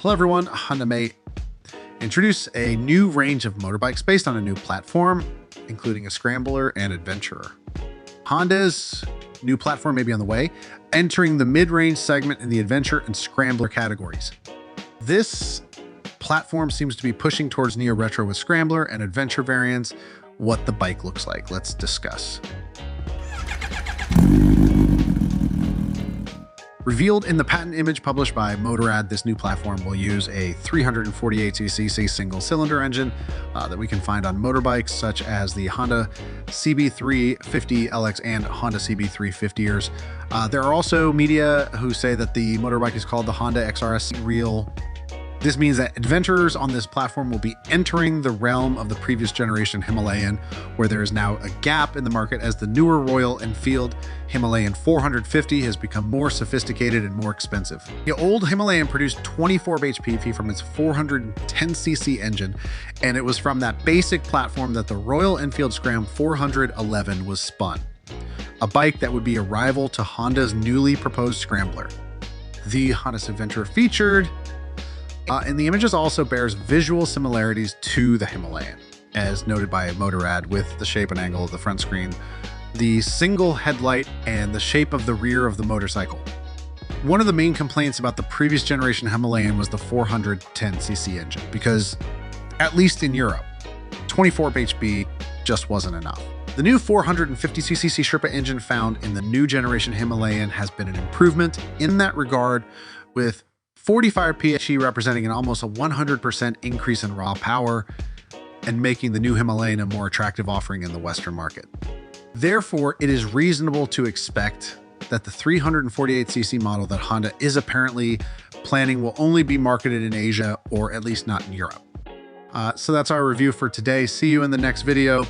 Hello everyone, Honda may introduce a new range of motorbikes based on a new platform, including a scrambler and adventurer. Honda's new platform may be on the way, entering the mid-range segment in the adventure and scrambler categories. This platform seems to be pushing towards neo-retro with scrambler and adventure variants. What the bike looks like, let's discuss. Revealed in the patent image published by Motorrad, this new platform will use a 348cc single-cylinder engine that we can find on motorbikes such as the Honda CB350LX and Honda CB350ers. There are also media who say that the motorbike is called the Honda XRS Real. This means that adventurers on this platform will be entering the realm of the previous generation Himalayan, where there is now a gap in the market as the newer Royal Enfield Himalayan 450 has become more sophisticated and more expensive. The old Himalayan produced 24 bhp from its 410cc engine, and it was from that basic platform that the Royal Enfield Scram 411 was spun, a bike that would be a rival to Honda's newly proposed Scrambler. The Honda's Adventurer featured and the images also bears visual similarities to the Himalayan, as noted by Motorrad, with the shape and angle of the front screen, the single headlight, and the shape of the rear of the motorcycle. One of the main complaints about the previous generation Himalayan was the 410cc engine, because, at least in Europe, 24 bhp just wasn't enough. The new 450cc Sherpa engine found in the new generation Himalayan has been an improvement in that regard, with 45 php representing an almost a 100% increase in raw power and making the new Himalayan a more attractive offering in the Western market. Therefore, it is reasonable to expect that the 348cc model that Honda is apparently planning will only be marketed in Asia, or at least not in Europe. So that's our review for today. See you in the next video.